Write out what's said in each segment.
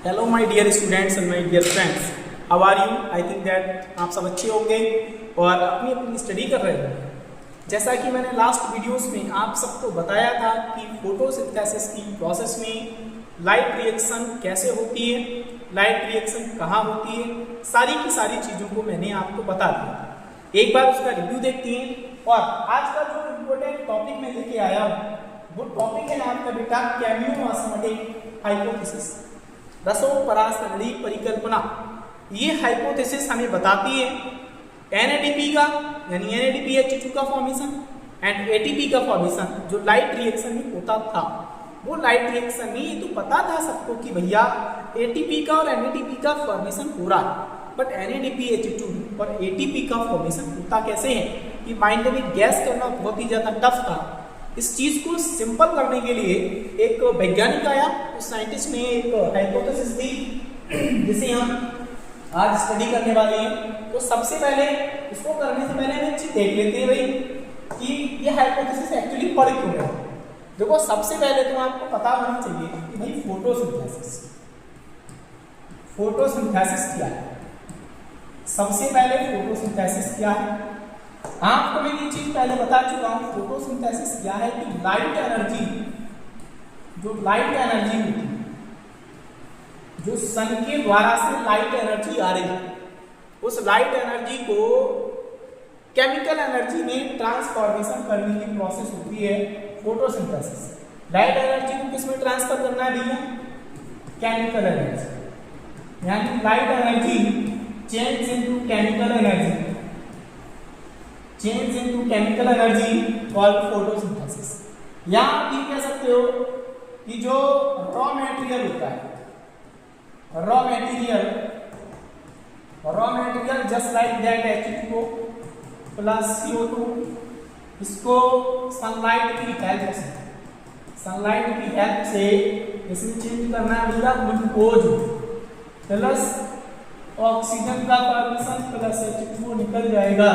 Hello my dear students and my dear friends, how are you? I think that आप सब अच्छे होंगे और अपनी अपनी स्टडी कर रहे होंगे। जैसा कि मैंने लास्ट वीडियोस में आप सबको बताया था कि फोटोसिंथेसिस की प्रोसेस में लाइट रिएक्शन कैसे होती है, लाइट रिएक्शन कहाँ होती है, सारी की सारी चीज़ों को मैंने आपको बता दिया। एक बार उसका रिव्यू देखते हैं। और आज का जो इम्पोर्टेंट टॉपिक मैं लेके आया हूँ वो टॉपिक है आपका बेटा केमियोऑस्मोटिक हाइपोथेसिस, रसोपरासरणी परिकल्पना। ये हाइपोथेसिस हमें बताती है NADP का यानी NADPH2 का फॉर्मेशन एंड ATP का फॉर्मेशन जो लाइट रिएक्शन में होता था। वो लाइट रिएक्शन में ये तो पता था सबको कि भैया ATP का और NADP का फॉर्मेशन हो रहा है, बट NADPH2 और ATP का फॉर्मेशन होता कैसे है कि माइंड में गैस करना बहुत ही ज़्यादा टफ था। इस चीज़ को सिंपल करने के लिए एक वैज्ञानिक आया, उस साइंटिस्ट ने एक हाइपोथेसिस दी जिसे हम आज स्टडी करने वाले हैं। तो सबसे पहले इसको करने से पहले हम एक चीज देख लेते हैं भाई कि ये हाइपोथेसिस एक्चुअली पढ़ क्यों रहा है। देखो, सबसे पहले तो आपको पता होना चाहिए कि भाई फोटोसिंथेसिस क्या है। सबसे पहले फोटोसिंथेसिस क्या है आपको मैं ये चीज पहले बता चुका हूं। फोटोसिंथेसिस क्या है कि लाइट एनर्जी होती है, जो सन के द्वारा से लाइट एनर्जी आ रही है, उस लाइट एनर्जी को केमिकल एनर्जी में ट्रांसफॉर्मेशन करने की प्रोसेस होती है फोटोसिंथेसिस। लाइट एनर्जी को किस में ट्रांसफर करना है भैया? केमिकल एनर्जी, यानी light energy change into chemical energy called photosynthesis. या आप ये कह सकते हो कि जो रॉ मटेरियल होता है, raw material just like that H2O plus CO2, इसको सनलाइट की हेल्प से इसमें चेंज करना है भैया ग्लूकोज प्लस ऑक्सीजन का फॉर्मेशन प्लस H2O निकल जाएगा।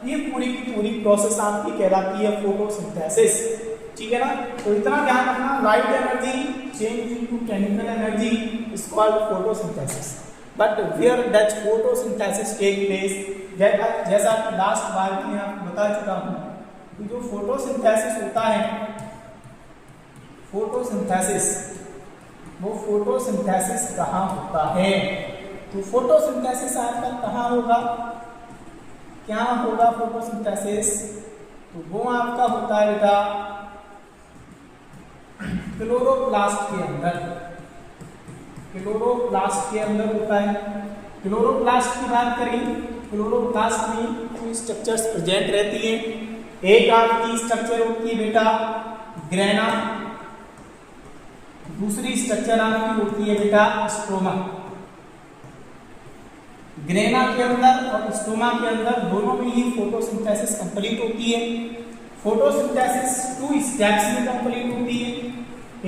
ये पूरी की पूरी प्रोसेस आपकी कहलाती है फोटोसिंथेसिस। ठीक है ना? तो इतना ध्यान रखना, light energy change into chemical energy is called photosynthesis. But where does photosynthesis take place? जैसा कि लास्ट बार में आपको बता चुका हूं कि जो फोटोसिंथेसिस होता है, फोटोसिंथेसिस कहाँ होता है? तो फोटोसिंथेसिस आजकल कहाँ होगा, क्या होगा फोटोसिंथेसिस? तो वो आपका होता है बेटा क्लोरोप्लास्ट के अंदर होता है। क्लोरोप्लास्ट की बात करें, क्लोरोप्लास्ट में कुछ स्ट्रक्चर्स प्रेजेंट रहती हैं। एक आपकी स्ट्रक्चर होती है बेटा ग्रेना, दूसरी स्ट्रक्चर आपकी होती है बेटा स्ट्रोमा। ग्रेना के अंदर और स्टोमा के अंदर दोनों में ही फोटोसिंथेसिस कंप्लीट होती है। फोटोसिंथेसिस 2 स्टेप्स में कंप्लीट होती है।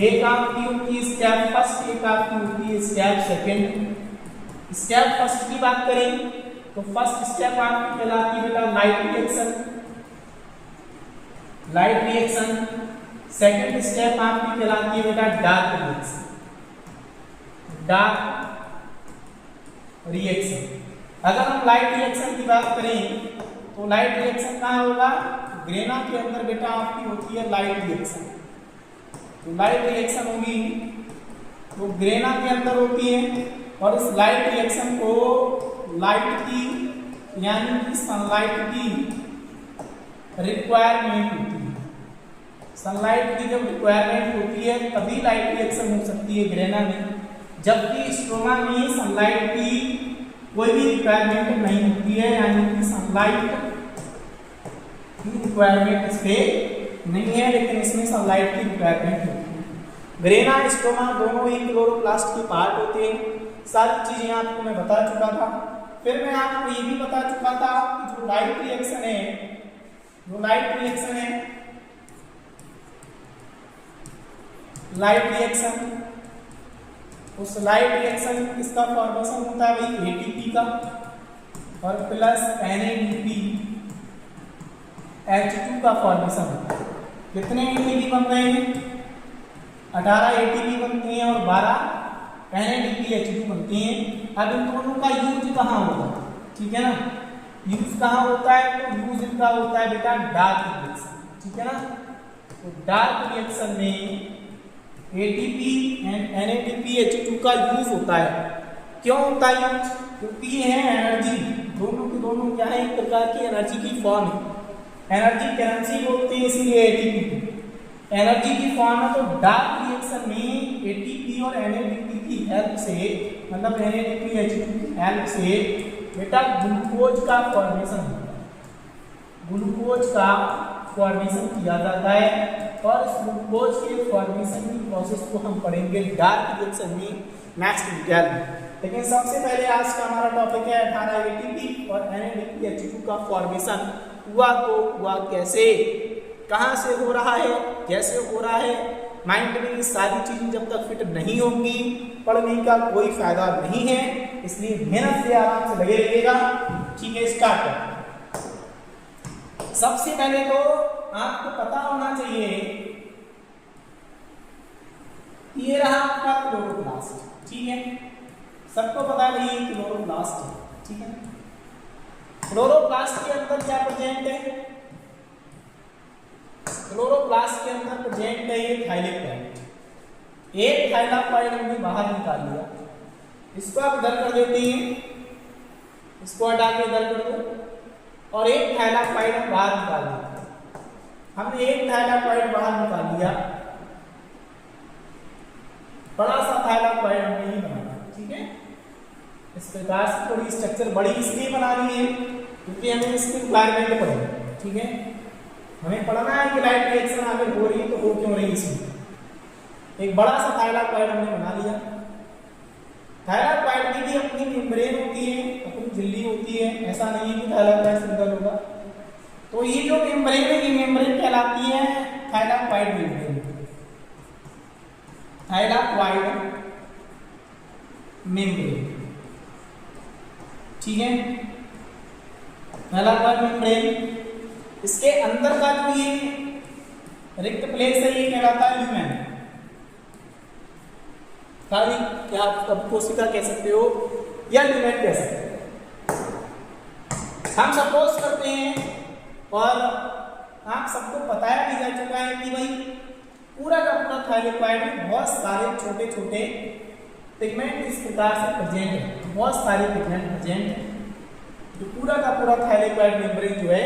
एक आपकी होती है स्टेप फर्स्ट, एक आपकी होती है स्टेप सेकंड। स्टेप फर्स्ट की बात करें तो फर्स्ट स्टेप आपकी कहलाती है बेटा लाइट रिएक्शन। सेकंड स्टेप आपकी कहलाती है बेटा डार्क रिएक्शन। अगर हम लाइट रिएक्शन की बात करें तो लाइट रिएक्शन कहाँ होगा? ग्रेना के अंदर बेटा आपकी होती है लाइट रिएक्शन। तो लाइट रिएक्शन होगी तो ग्रेना के अंदर होती है, और इस लाइट रिएक्शन को लाइट की यानी कि सनलाइट की रिक्वायरमेंट होती है। सनलाइट की जब रिक्वायरमेंट होती है तभी लाइट रिएक्शन हो सकती है ग्रेना में, जबकि स्ट्रोमा में सनलाइट की कोई भी रिक्वायरमेंट नहीं होती है, यानी कि सनलाइट की रिक्वायरमेंट इस पे नहीं है, लेकिन इसमें सनलाइट की रिक्वायरमेंट होती है। ग्रेना स्ट्रोमा दोनों ही क्लोरोप्लास्ट के पार्ट होते हैं। सारी चीजें आपको मैं बता चुका था। फिर मैं आपको ये भी बता चुका था कि जो लाइट रिएक्शन है, उस लाइट रिएक्शन में किसका फॉर्मेशन होता है भाई? ATP का, और प्लस NADPH2 का फॉर्मेशन होता है। कितने ATP बन रहे हैं? 18 ATP बनती हैं और 12 NaDPH2 बनते हैं। अब इन दोनों का यूज कहाँ होगा, ठीक है ना, यूज कहाँ होता है, तो यूज इनका होता है बेटा डार्क रिएक्शन, ठीक है ना। तो डार्क रिएक्शन में ATP एंड NaDPH2 का यूज होता है। क्यों होता है यूज, क्योंकि ये है एनर्जी, दोनों के दोनों क्या है, एक प्रकार की एनर्जी की फॉर्म है, एनर्जी करेंसी बोलते हैं इसीलिए ATP एनर्जी की फॉर्म है। तो डार्क रिएक्शन में ATP और NADP की हेल्प से, मतलब NADPH2 की हेल्प से बेटा ग्लूकोज का फॉर्मेशन होता है, ग्लूकोज का फॉर्मेशन किया जाता है। और इस ग्लूकोज के फॉर्मेशन की प्रोसेस को हम पढ़ेंगे डार्क रिएक्शन में नेक्स्ट वीडियो में। लेकिन सबसे पहले आज का हमारा टॉपिक है 18 ATP और NADPH2 का फॉर्मेशन हुआ तो हुआ कैसे, कहाँ से हो रहा है, कैसे हो रहा है। माइंड में ये सारी चीजें जब तक फिट नहीं होंगी पढ़ने का कोई फायदा नहीं है, इसलिए मेहनत से आराम से लगे रहिएगा, ठीक है। स्टार्ट करते हैं। सबसे पहले तो आपको पता होना चाहिए ये रहा आपका क्लोरोप्लास्ट, ठीक है, सबको पता नहीं क्लोरोप्लास्ट है, ठीक है। क्लोरोप्लास्ट के अंदर क्या प्रेजेंट है, क्लोरोप्लास्ट के अंदर प्रेजेंट है ये थाइलेक्टाइड, एक थाइलाकॉइड हमने बाहर निकाल लिया, इसको आप इधर कर देते हैं, इसको हटा के इधर कर दो, और एक थाइलाकॉइड हम बाहर निकाल देते हैं। हमने एक थाइलाकॉइड बाहर निकाल लिया, बड़ा सा थाइलाकॉइड हमने ही बनाया, ठीक है। इस प्रकार से थोड़ी स्ट्रक्चर बड़ी इसलिए बनानी है क्योंकि हमें इसकी रिक्वायरमेंट पड़ेगी, ठीक है। हमें पढ़ना है कि लाइट रिएक्शन अगर हो रही है तो हो क्यों रही है इसमें। एक बड़ा सा थाइलाकॉइड हमने बना लिया। थाइलाकॉइड की भी अपनी मेम्ब्रेन होती है, अपनी झिल्ली होती है, ऐसा नहीं है कि थाइलाकॉइड सिंगल होगा। तो ये जो मेम्ब्रेन है ये मेम्ब्रेन कहलाती है थाइलाकॉइड मेम्ब्रेन, थाइलाकॉइड मेम्ब्रेन, ठीक है। थाइलाकॉइड मेम्ब्रेन, इसके अंदर का जो ये रिक्त प्लेस है ये कहलाता है ल्यूमेन, क्या आप कोशिका कह सकते हो या ल्यूमेन कह सकते हो। हम सपोज करते हैं और आप सबको बताया भी जा चुका है कि भाई पूरा का पूरा थाइलाकॉइड में बहुत सारे छोटे छोटे पिगमेंट इस प्रकार से प्रेजेंट है, बहुत सारे पिगमेंट प्रेजेंट है, जो पूरा का पूरा थाइलाकॉइड मेम्ब्रेन जो है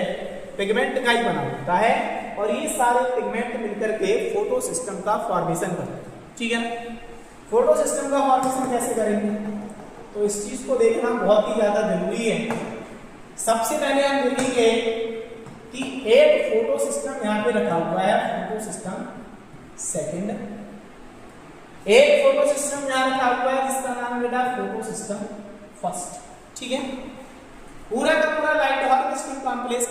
पिगमेंट का ही बना होता है। और ये सारे पिगमेंट मिलकर के फोटो सिस्टम का फॉर्मेशन करते हैं, ठीक है। फोटो सिस्टम का फॉर्मेशन कैसे करेंगे, तो इस चीज को देखना बहुत ही ज्यादा जरूरी है। सबसे पहले हम देखेंगे कि एक फोटो सिस्टम यहाँ पे रखा हुआ है, फोटो सिस्टम सेकंड, एक फोटो सिस्टम यहाँ रखा हुआ है जिसका नाम बेटा फोटो सिस्टम फर्स्ट, ठीक है। पूरा का पूरा लाइट हार्वेस्टिंग कॉम्प्लेक्स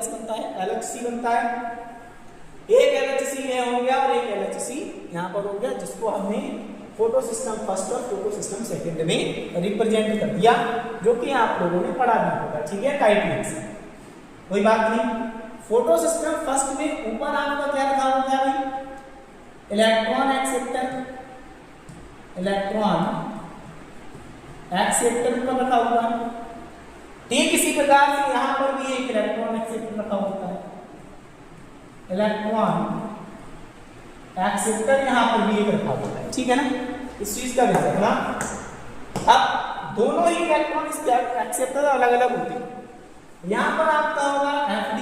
बनता है, LHC बनता है। एक LHC ये हो गया और एक LHC यहाँ पर हो गया, जिसको हमने फोटो सिस्टम फर्स्ट और फोटो सिस्टम सेकंड में रिप्रेजेंट कर दिया, जो कि आप लोगों ने पढ़ा भी होगा, ठीक है, टाइटनेस, कोई बात नहीं। फोटो सिस्टम फर्स्ट में ऊपर आपका क्या रखा होता है भाई, इलेक्ट्रॉन एक्सेप्टर, इलेक्ट्रॉन एक्सेप्टर का रखा हुआ है। ठीक इसी प्रकार से यहां पर भी एक इलेक्ट्रॉन एक्सेप्टर रखा होता है, इलेक्ट्रॉन एक्सेप्टर यहां पर भी एक रखा होता है, ठीक है ना। इस चीज का ध्यान रखना। अब दोनों ही इलेक्ट्रॉन एक्सेप्टर अलग अलग होते हैं। यहां पर आपका होगा FD,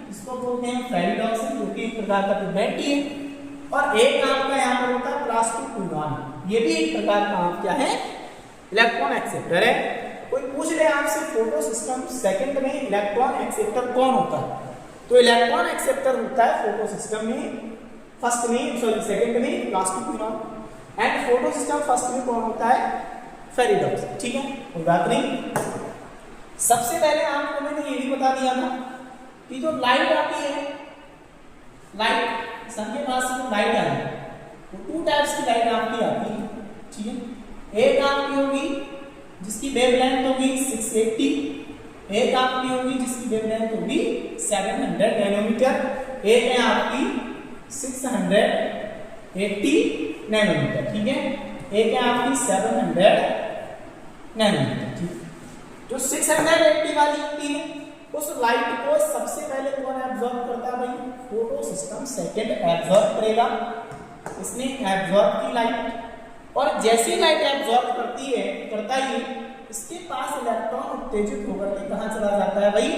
इसको बोलते हैं फेरिडॉक्सिन, जो कि एक प्रकार का पिगमेंट ही है। और एक आपका यहाँ पर होता है प्लास्टोक्विनोन, ये भी एक प्रकार का आप क्या है, इलेक्ट्रॉन एक्सेप्टर है। कोई पूछ ले आपसे फोटो सिस्टम सेकंड में इलेक्ट्रॉन एक्सेप्टर कौन होता है, तो इलेक्ट्रॉन एक्सेप्टर होता है फोटो सिस्टम में फर्स्ट में, सॉरी सेकंड में plastoquinone, and photo system first में कौन होता है, फेरिडॉक्सिन, ठीक है, कोई बात नहीं। सबसे पहले आपको मैंने ये भी बता दिया था कि जो लाइट आती है, लाइट सन के पास से लाइट आई है, तो 2 टाइप्स की लाइट आपकी आती है, ठीक है। एक आपकी होगी जिसकी वेवलेंथ होगी 680, एक आपकी होगी जिसकी वेवलेंथ होगी 700 नैनोमीटर, एक है आपकी 680 नैनोमीटर, ठीक है। एक है आपकी 700 नैनोमीटर, ठीक। जो 680 वाली होती है उस लाइट को सबसे पहले कौन एब्जॉर्ब करता है भाई? फोटो सिस्टम सेकंड एब्जॉर्ब करेगा। इसने एब्जॉर्ब की लाइट, और जैसी लाइट एब्जॉर्ब करता ही इसके पास इलेक्ट्रॉन उत्तेजित होकर के कहां चला जाता है भाई?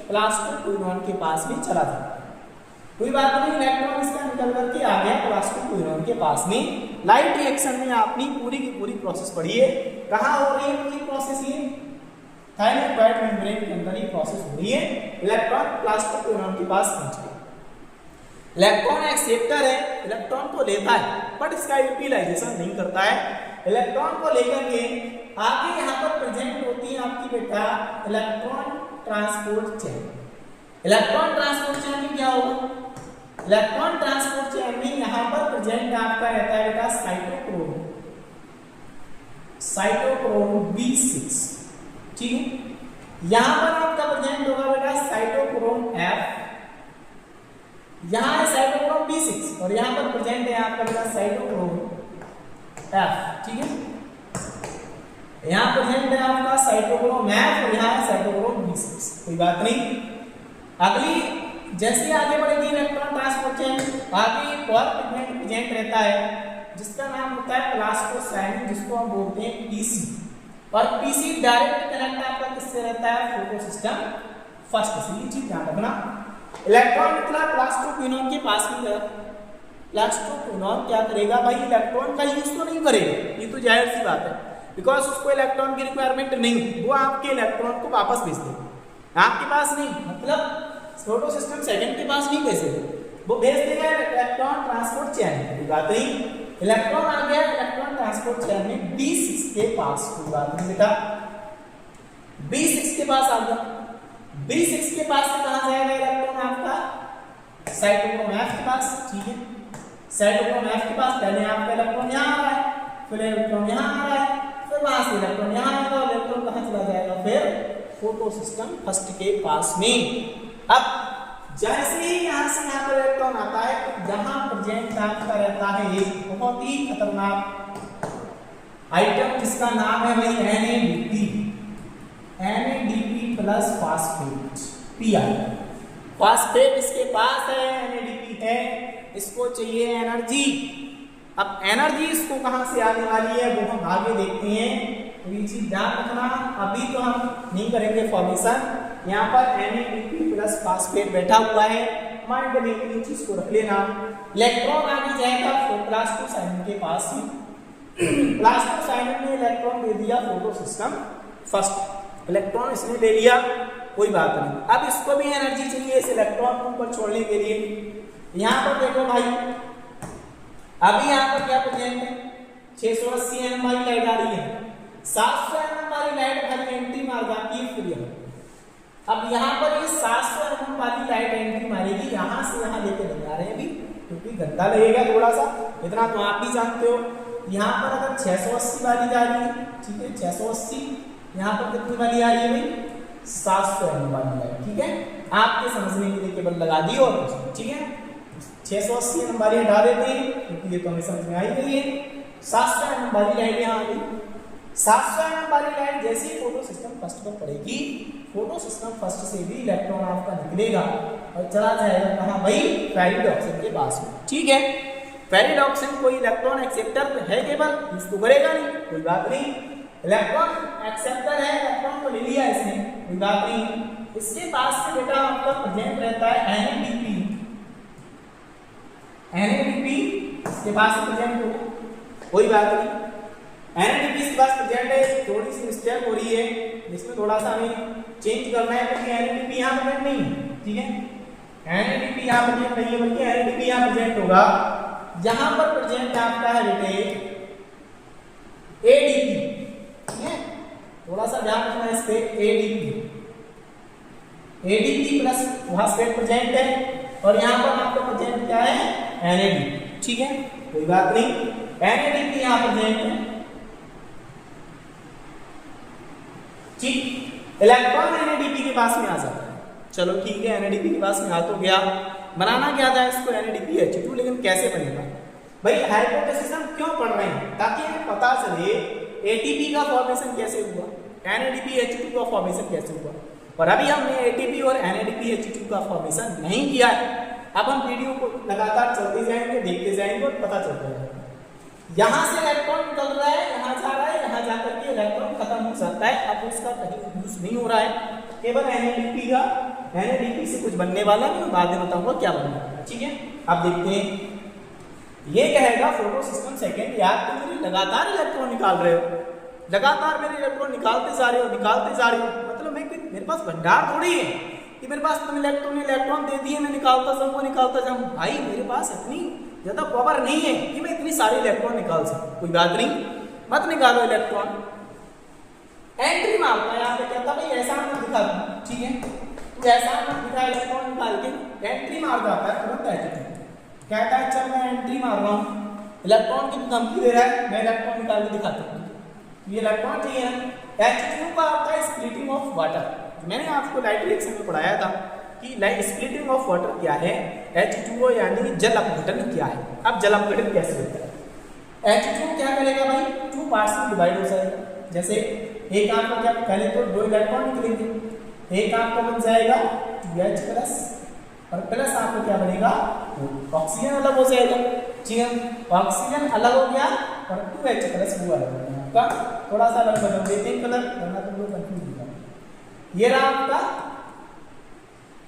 प्लास्टोक्विनोन के पास में चला जाता है। कोई बात नहीं, इलेक्ट्रॉन इसका निकल करके आ गया प्लास्टोक्विनोन के पास में। लाइट रिएक्शन में आपने पूरी की पूरी प्रोसेस पढ़ी है। कहां हो रही है पूरी प्रोसेस? ये थायलाकोइड मेम्ब्रेन के अंदर ही प्रोसेस हो रही है। इलेक्ट्रॉन प्लास्टोक्विनोन के पास पहुंच गया। इलेक्ट्रॉन एक्सेप्टर है, इलेक्ट्रॉन को लेता है बट इसका यूटिलाइजेशन नहीं करता है। इलेक्ट्रॉन को लेकर के आगे यहाँ पर प्रेजेंट होती है आपकी बेटा electron transport chain. Electron transport chain में क्या होगा? इलेक्ट्रॉन ट्रांसपोर्ट चेन में यहाँ पर प्रेजेंट आपका रहता है बेटा साइटोक्रोम B6, ठीक है। यहाँ पर आपका प्रेजेंट होगा बेटा साइटोक्रोम F, यहाँ है साइटोक्रोम B6 और यहाँ पर प्रेजेंट है आपका बेटा साइटोक्रोम F, ठीक है। यहाँ प्रेजेंट है आपका साइटोक्रोम F और यहाँ है साइटोक्रोम B6, कोई बात नहीं। अगली जैसे आगे बढ़ेगी इलेक्ट्रॉन ट्रांसपोर्ट चेन, आगे एक और पिगमेंट प्रेजेंट रहता है जिसका नाम होता है प्लास्टोसाइनिन, जिसको हम बोलते हैं PC। और PC डायरेक्ट कनेक्ट आपका किससे रहता है? फोटो सिस्टम फर्स्ट से। ये चीज ध्यान रखना। इलेक्ट्रॉन निकला प्लास्टोक्विनोन के पास में गया। प्लास्टोक्विनोन क्या करेगा भाई? इलेक्ट्रॉन का यूज तो नहीं करेगा, ये तो जाहिर सी बात है, बिकॉज उसको इलेक्ट्रॉन की रिक्वायरमेंट नहीं। वो आपके इलेक्ट्रॉन को वापस भेज देगा, आपके पास नहीं, मतलब फोटो सिस्टम सेकंड के पास नहीं भेजेगा, वो भेज देगा इलेक्ट्रॉन ट्रांसपोर्ट चेन। कोई बात नहीं, इलेक्ट्रॉन आ गया इलेक्ट्रॉन ट्रांसपोर्ट चेन में B6 के पास। कोई बात नहीं बेटा, B6 के पास आ गया। B6 के पास से कहां जाएगा इलेक्ट्रॉन आपका? साइटोक्रोम F के पास, ठीक है। साइटोक्रोम F के पास पहले आपका इलेक्ट्रॉन यहाँ आ रहा है, फिर इलेक्ट्रॉन यहाँ आ रहा है, फिर वहां से इलेक्ट्रॉन यहाँ आएगा, इलेक्ट्रॉन कहां चला जाएगा? फिर फोटो सिस्टम फर्स्ट के पास में। अब जैसे ही यहाँ से यहाँ पर इलेक्ट्रॉन आता है तो जहां प्रेजेंट आपका रहता है एक बहुत ही खतरनाक आइटम जिसका नाम है भाई NADP plus phosphate PI। Phosphate इसके पास है, NADP है, इसको चाहिए एनर्जी। अब एनर्जी इसको कहां से आने वाली है वो हम आगे देखते हैं, तो ये चीज ध्यान रखना। अभी तो हम नहीं करेंगे फॉर्मेशन। यहाँ पर NADP प्लस फास्फेट बैठा हुआ है, माइंड में इस चीज को रख लेना। इलेक्ट्रॉन आगे जाएगा प्लास्टोसाइनिन के पास में। प्लास्टोसाइनिन ने इलेक्ट्रॉन दे दिया फोटो सिस्टम फर्स्ट, इलेक्ट्रॉन इसने ले लिया, कोई बात नहीं। अब इसको भी एनर्जी चाहिए इस इलेक्ट्रॉन को ऊपर छोड़ने के लिए। यहाँ पर देखो भाई, अभी यहाँ पर क्या प्रेजेंट है? 680 nm वाली लाइट आ रही है, 700 nm वाली लाइट भाई एंट्री मार जाती है फिर यहाँ। अब यहाँ पर ये 700 nm वाली लाइट एंट्री मारेगी, यहाँ से यहाँ लेके नहीं आ रहे हैं अभी क्योंकि गंदा लगेगा थोड़ा सा, इतना तो आप भी जानते हो। यहाँ पर अगर 680 वाली जा रही है, ठीक है, 680, यहाँ पर कितनी वाली आ रही है भाई? 700 nm वाली लाइट, ठीक है। आपके समझने के लिए केवल लगा दी और कुछ, ठीक है। 680 nm वाली हटा देते हैं क्योंकि ये तो हमें समझ में आई गई है। 700 nm वाली लाइट यहाँ आ गई। 700 nm वाली लाइट जैसे ही फोटो सिस्टम फर्स्ट पर पड़ेगी, फोटो सिस्टम फर्स्ट से भी इलेक्ट्रॉन आपका निकलेगा और चला जाएगा कहाँ भाई? पेरिडॉक्सिन के पास में, ठीक है। पेरिडॉक्सिन कोई इलेक्ट्रॉन एक्सेप्टर है केवल, इसको करेगा नहीं, कोई बात नहीं। इलेक्ट्रॉन एक्सेप्टर है, इलेक्ट्रॉन को ले लिया इसने, कोई बात नहीं। इसके पास से बेटा आपका प्रेजेंट रहता है NADP इसके पास से प्रेजेंट हो, कोई बात नहीं। NADP इसके पास प्रेजेंट है, थोड़ी सी मिस्टेक हो रही है जिसमें थोड़ा सा हमें चेंज करना है क्योंकि NADP यहाँ प्रेजेंट नहीं है, ठीक है। NADP यहाँ प्रेजेंट नहीं है बल्कि NADP यहाँ प्रेजेंट होगा, जहां पर प्रेजेंट आपका है बेटे ADP, ठीक है। थोड़ा सा ध्यान रखना इस पे, ADP प्लस फास्फेट प्रेजेंट है और यहाँ पर आपका प्रेजेंट क्या है? NADP, ठीक है, कोई बात नहीं। NADP यहाँ प्रेजेंट है, ठीक। इलेक्ट्रॉन NADP के पास में आ जाता है, चलो ठीक है, NADP के पास में आ तो गया। बनाना क्या था इसको? NADPH2, लेकिन कैसे बनेगा भाई? हाइपोथेसिस हम क्यों पढ़ रहे हैं? ताकि हमें पता चले एटीपी का फॉर्मेशन कैसे हुआ, NADPH2 का फॉर्मेशन कैसे हुआ। और अभी हमने एटीपी और NADPH2 का फॉर्मेशन नहीं किया है। अब हम वीडियो को लगातार चलते जाएंगे, देखते जाएंगे और पता चलता जाएगा। यहाँ से इलेक्ट्रॉन निकल रहा है, यहाँ जा रहा है, यहाँ जाकर के इलेक्ट्रॉन खत्म हो जाता है। अब उसका कहीं यूज नहीं हो रहा है, केवल NADP का, NADP से कुछ बनने वाला है, मैं बाद में बताऊंगा क्या बनने वाला है। ठीक है, अब देखते हैं। ये कहेगा फोटो सिस्टम सेकेंड, यार तुम मेरे लगातार इलेक्ट्रॉन निकाल रहे हो, लगातार मेरे इलेक्ट्रॉन निकालते जा रहे हो, निकालते जा रहे हो। मतलब मेरे पास भंडार थोड़ी है कि मेरे पास तुम इलेक्ट्रॉन दे दिए, मैं निकालता जाऊँ, निकालता जाऊँ। भाई मेरे पास इतनी ज्यादा पावर नहीं है कि मैं इतनी सारी इलेक्ट्रॉन निकाल सकूं। कोई बात नहीं, मत निकालो इलेक्ट्रॉन, एंट्री मारता है। यहाँ पे कहता भाई ऐसा मत दिखा दूं, ठीक है, तो ऐसा मत दिखा, इलेक्ट्रॉन निकाल के एंट्री मार जाता है तुरंत एटीट्यूड। कहता है चल मैं एंट्री मार रहा हूँ, इलेक्ट्रॉन की धमकी दे रहा है, मैं इलेक्ट्रॉन निकाल के दिखाता हूँ। ये इलेक्ट्रॉन चाहिए ना। H2 का आता है स्प्लिटिंग ऑफ वाटर। मैंने आपको लाइट रिएक्शन में पढ़ाया था कि स्प्लिटिंग ऑफ वाटर क्या है, H2O यानी जल अपघटन क्या है। अब जल अपघटन कैसे होता है, H2O क्या करेगा भाई, 2 पार्ट्स में डिवाइड हो जाएगा। जैसे एक आपका क्या, पहले तो 2 इलेक्ट्रॉन निकलेंगे, एक आपका बन जाएगा 2H प्लस और प्लस आपको क्या बनेगा, ऑक्सीजन अलग हो जाएगा। ठीक है, ऑक्सीजन अलग हो गया और 2H प्लस वो अलग हो गया। आपका थोड़ा सा अलग बदल देते हैं कलर, वरना तुम लोग कंफ्यूज हो जाओगे। ये रहा आपका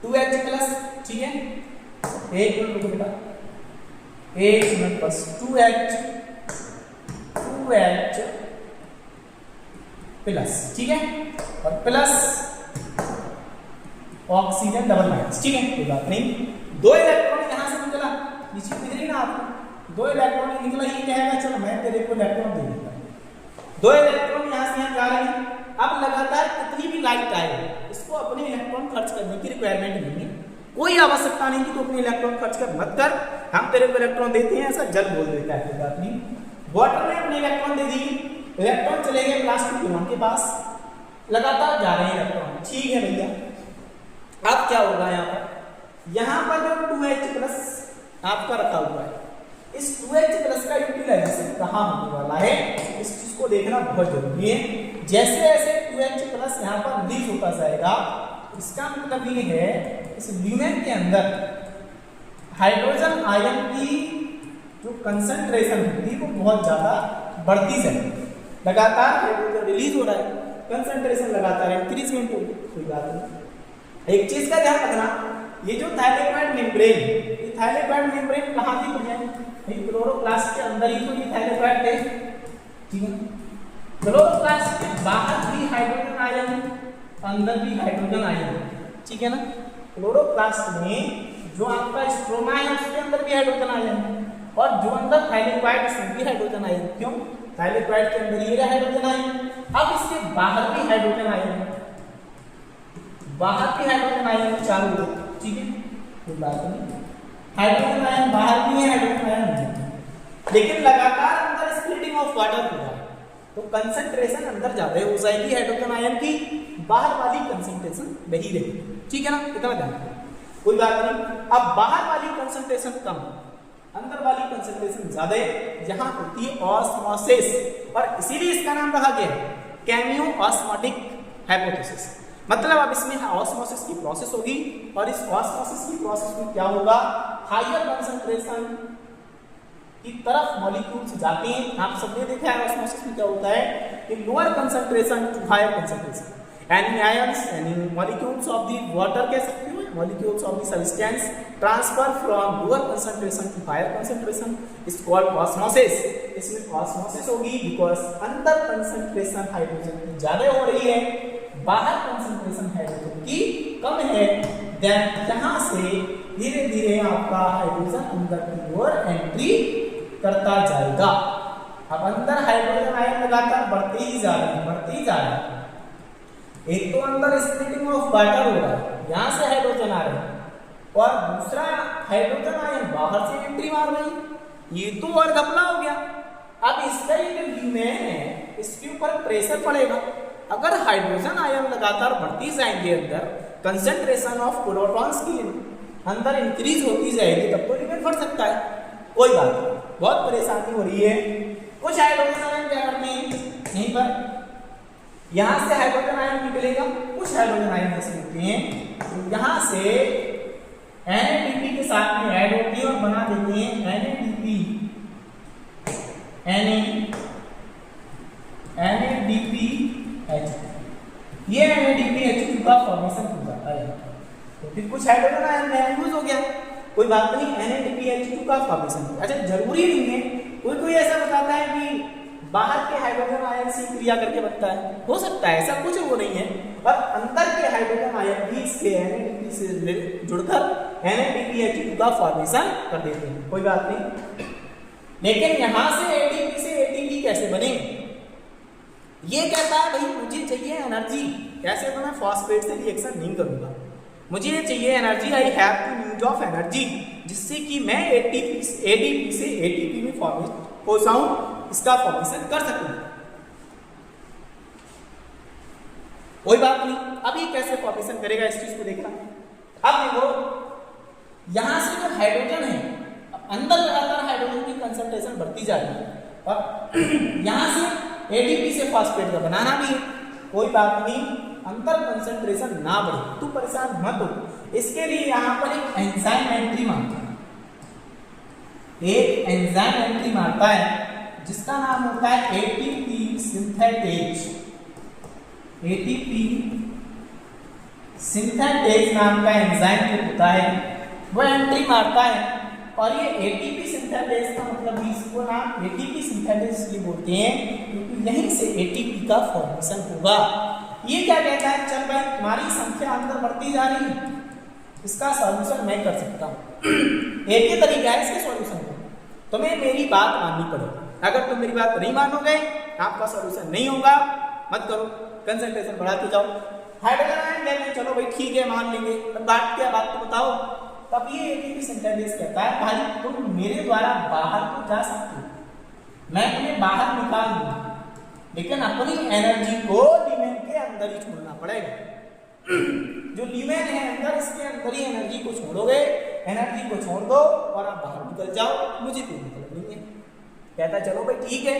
2H प्लस, ठीक है, एक मिनट रुको बेटा, एक मिनट बस, 2H प्लस, ठीक है, और प्लस ऑक्सीजन डबल माइनस, ठीक है, कोई बात नहीं। 2 इलेक्ट्रॉन यहां से निकला, नीचे दिख रही ना आपको, 2 इलेक्ट्रॉन निकला, ये कहेगा चलो मैं तेरे को इलेक्ट्रॉन दे देता हूं। 2 इलेक्ट्रॉन यहां से यहां जा रहे हैं। अब लगातार कितनी भी लाइट आए, इसको अपने इलेक्ट्रॉन खर्च करने की रिक्वायरमेंट नहीं है, कोई आवश्यकता नहीं कि तू अपने इलेक्ट्रॉन खर्च कर, मत कर, हम तेरे को इलेक्ट्रॉन देते हैं, ऐसा जल बोल देता है, कोई बात नहीं। वाटर ने अपने इलेक्ट्रॉन दे दिए, इलेक्ट्रॉन चले गए प्लास्टिक इलेक्ट्रॉन के पास, लगातार जा रहे हैं इलेक्ट्रॉन, ठीक है भैया। अब क्या होगा यहाँ पर जो 2H प्लस आपका रखा हुआ है, इस 2H प्लस का यूटिलाइजेशन कहाँ होने वाला है, इस चीज को देखना बहुत जरूरी है। जैसे जैसे 2H प्लस यहाँ पर रिलीज होता जाएगा, इसका मतलब ये है इस ल्यूमेन के अंदर हाइड्रोजन आयन की जो कंसंट्रेशन होगी वो बहुत ज्यादा बढ़ती जाएगी। लगातार हाइड्रोजन रिलीज हो रहा है, कंसंट्रेशन लगातार इंक्रीजमेंट होगी, कोई बात नहीं। एक चीज का ध्यान रखना, ये जो थाइलेक्वाइड मेम्ब्रेन, ये थाइलेक्वाइड मेम्ब्रेन कहाँ भी बने हैं, क्लोरोप्लास्ट के अंदर ही तो ये थाइलेक्वाइड है, ठीक है। क्लोरोप्लास्ट के बाहर भी हाइड्रोजन आयन, अंदर भी हाइड्रोजन आयन, ठीक है ना। क्लोरोप्लास्ट में जो आपका स्ट्रोमा है उसके अंदर भी हाइड्रोजन आयन है, और जो अंदर थाइलेक्वाइड उसमें भी हाइड्रोजन आयन। क्यों, थाइलेक्वाइड के अंदर ये हाइड्रोजन आयन, अब इसके बाहर भी हाइड्रोजन आयन है, बाहर भी हाइड्रोजन आयन चालू है, ठीक है, कोई बात नहीं। हाइड्रोजन आयन बाहर भी है, हाइड्रोजन आयन नहीं, लेकिन लगातार अंदर स्प्लिटिंग ऑफ वाटर हो रहा है, तो कंसंट्रेशन अंदर ज्यादा हो जाएगी हाइड्रोजन आयन की, बाहर वाली कंसंट्रेशन वही रहेगी, ठीक है ना, इतना ध्यान रखना, कोई बात नहीं। अब बाहर वाली कंसंट्रेशन कम, अंदर वाली कंसंट्रेशन ज्यादा है, यहाँ होती है ऑस्मोसिस, और इसीलिए इसका नाम रखा गया है कैमियो ऑस्मोटिक हाइपोथेसिस। मतलब अब इसमें ऑस्मोसिस की प्रोसेस होगी, और इस ऑस्मोसिस की प्रोसेस में क्या होगा, हायर कंसंट्रेशन की तरफ मॉलिक्यूल्स जाते हैं। आप सबने देखा है ऑस्मोसिस में क्या होता है कि lower concentration to higher concentration, any ions, any molecules of the water कह सकते हो, molecules of the substance transfer from lower concentration to higher concentration is called osmosis. इसमें ऑस्मोसिस होगी बिकॉज अंदर कंसंट्रेशन हाइड्रोजन की ज्यादा हो रही है, बाहर कंसंट्रेशन हाइड्रोजन की कम है, देन यहां से धीरे धीरे आपका हाइड्रोजन अंदर की ओर एंट्री करता जाएगा। अब अंदर हाइड्रोजन आयन लगातार बढ़ते ही जा रहे हैं, बढ़ते ही जा रहे हैं। एक तो अंदर स्प्लिटिंग ऑफ वाटर हो रहा है, यहां से हाइड्रोजन आ रहे हैं, और दूसरा हाइड्रोजन आयन बाहर से एंट्री मार रही, ये तो और घपला हो गया। अब इसका ये में इसके ऊपर प्रेशर पड़ेगा, अगर हाइड्रोजन आयन लगातार बढ़ती जाएंगे अंदर, कंसंट्रेशन ऑफ प्रोटॉन्स की अंदर इंक्रीज होती जाएगी, तब तो लिमिट बढ़ सकता है, कोई बात नहीं, बहुत परेशानी हो रही है। कुछ हाइड्रोजन आयन क्या यहीं पर यहां से हाइड्रोजन आयन निकलेगा, कुछ हाइड्रोजन आयन ऐसे होते हैं तो यहां से NADP के साथ में ऐड होती है और बना देते हैं NADPH। ये NADPH का फॉर्मेशन हो जाता है। तो फिर कुछ हाइड्रोजन आयन नया यूज हो गया, कोई बात नहीं, NADPH का फॉर्मेशन। अच्छा, जरूरी नहीं है, कोई ऐसा बताता है कि बाहर के हाइड्रोजन आयन से क्रिया करके बनता है, हो सकता है, ऐसा कुछ वो नहीं है, और अंदर के हाइड्रोजन आयन भी इससे NADP से जुड़कर NADPH का फॉर्मेशन कर देते हैं, कोई बात नहीं। लेकिन यहां से ADP से ATP कैसे बने? ये कहता है भाई मुझे चाहिए एनर्जी, कैसे? तो मैं फॉस्फेट से रिएक्शन नहीं करूंगा, मुझे चाहिए energy, I have to use of energy, जिससे कि मैं ADP से ATP में हो जाऊं, इसका फॉर्मेशन कर सकूं। कोई बात नहीं, अब ये कैसे फॉर्मेशन करेगा इस चीज को देखना। अब देखो यहां से जो हाइड्रोजन है, अंदर लगातार हाइड्रोजन की कंसंट्रेशन बढ़ती जा रही है, और यहां से ADP से फॉस्फेट का बनाना भी है, कोई बात नहीं, अंतर कंसंट्रेशन ना बढ़े, तू परेशान मत हो। इसके लिए यहां पर एक एंजाइम एंट्री मारता है, एक एंजाइम एंट्री मारता है जिसका नाम होता है ATP सिंथेटेज। ATP सिंथेटेज नाम का एंजाइम जो होता है वो एंट्री मारता है, और ये ATP सिंथेटेज का मतलब भी इसको नाम ATP सिंथेटेज इसलिए बोलते हैं क्योंकि यहीं से ATP का फॉर्मेशन होगा। ये क्या कहता है, चल भाई तुम्हारी संख्या अंदर बढ़ती जा रही है, इसका सॉल्यूशन मैं कर सकता हूँ। एक ही तरीका है इसके सॉल्यूशन का, तुम्हें मेरी बात माननी पड़ेगी। अगर तुम मेरी बात नहीं मानोगे आपका सॉल्यूशन नहीं होगा, मत करो, कंसंट्रेशन बढ़ाते जाओ। हाइड्रोजन आयन कहते हैं चलो भाई ठीक है मान लेंगे, पर बात क्या, बात तो बताओ। तब ये ATP सिंथेसिस कहता है भाई तुम मेरे द्वारा बाहर तो जा सकते हो, मैं तुम्हें बाहर निकाल दूंगा, लेकिन अपनी एनर्जी को ल्यूमेन के अंदर ही छोड़ना पड़ेगा। जो ल्यूमेन है अंदर, इसके अंदर ही एनर्जी को छोड़ोगे, एनर्जी को छोड़ दो और आप बाहर निकल जाओ, मुझे कोई मतलब नहीं है। कहता है चलो भाई ठीक है,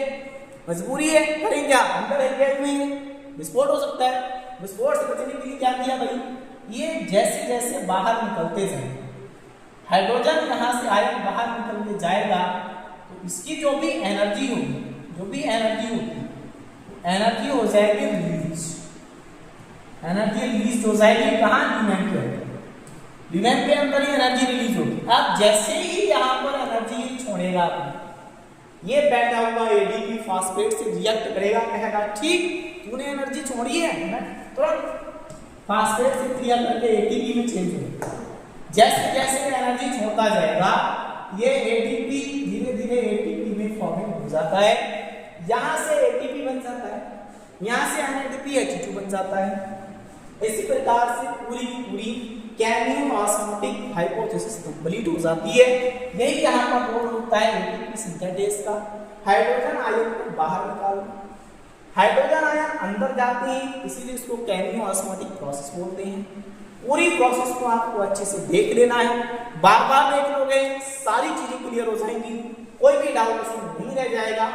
मजबूरी है, करें क्या, अंदर है हुए हैं, विस्फोट हो सकता है। विस्फोट से बचने के लिए क्या किया भाई, ये जैसे जैसे बाहर निकलते जाए, हाइड्रोजन यहाँ से आयन बाहर निकलते जाएगा, तो इसकी जो भी एनर्जी होगी, जो भी एनर्जी होगी, एनर्जी हो जाएगी रिलीज, एनर्जी रिलीज हो जाएगी कहाँ, ल्यूमेन के अंदर, ल्यूमेन के अंदर ही एनर्जी रिलीज होगी। अब जैसे ही यहाँ पर एनर्जी छोड़ेगा, ये बैठा हुआ ADP फॉस्फेट से रिएक्ट करेगा, कहेगा ठीक तूने एनर्जी छोड़ी है, मैं तुरंत फॉस्फेट से क्रिया करके ATP में चेंज होगा। जैसे जैसे एनर्जी छोड़ता जाएगा, ये ATP धीरे धीरे ATP में फॉर्मिंग हो जाता है, यहाँ से ATP बन जाता है, यहाँ से NADPH बन जाता है। इसी प्रकार से पूरी की पूरी कैनियो ऑस्मोटिक हाइपोथेसिस कंप्लीट हो जाती है। यही यहाँ पर रोल होता है ATP सिंथेटेज का, हाइड्रोजन आयन को बाहर निकालो, हाइड्रोजन आयन अंदर जाते हैं, इसीलिए इसको कैनियो ऑस्मोटिक प्रोसेस बोलते हैं। पूरी प्रोसेस को आपको अच्छे से देख लेना है, बार बार देख लोगे सारी चीजें क्लियर हो जाएंगी, कोई भी डाउट इसमें नहीं रह जाएगा।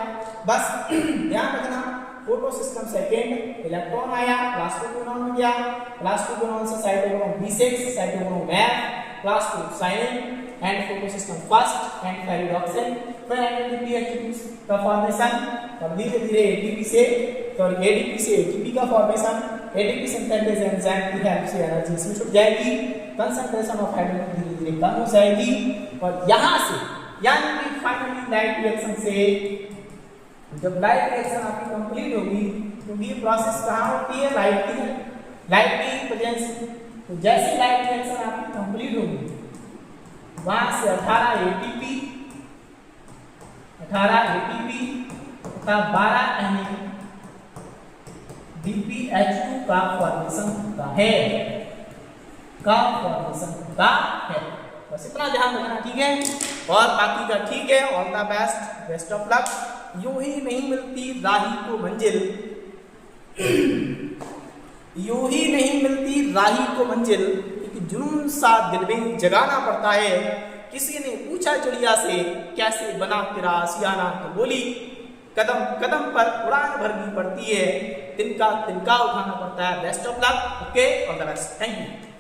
बस ध्यान रखना, फोटो सिस्टम सेकेंड, इलेक्ट्रॉन आया, प्लास्टोक्विनोन में गया, प्लास्टोक्विनोन से cytochrome B6, cytochrome F, plastocyanin and photo system first and ferredoxin, फिर NADPH का फॉर्मेशन, और धीरे धीरे ATP से ATP का फॉर्मेशन, ATP सिंथेसिस एंजाइम की हेल्प से एनर्जी इसमें छूट जाएगी, कंसंट्रेशन ऑफ हाइड्रोजन धीरे धीरे कम हो जाएगी, और यहाँ से यानी कि फाइनली लाइट रिएक्शन से, जब लाइट रिएक्शन आपकी कंप्लीट होगी, क्योंकि ये प्रोसेस कहाँ होती है, लाइट की प्रेजेंस, तो जैसे लाइट रिएक्शन आपकी कंप्लीट होगी, वहां से 18 ATP तथा 12 NADPH2 का फॉर्मेशन होता है, बस इतना ध्यान रखना, ठीक है। और बाकी का ठीक है, all the best, best of luck. यूं ही नहीं मिलती राही को मंजिल, यूं ही नहीं मिलती राही को मंजिल, क्योंकि जुनून सा दिल में जगाना पड़ता है। किसी ने पूछा चिड़िया से कैसे बना तेरा आशियाना, तो बोली कदम कदम पर उड़ान भरनी पड़ती है, तिनका तिनका उठाना पड़ता है। Best of luck, okay, all the best, thank you.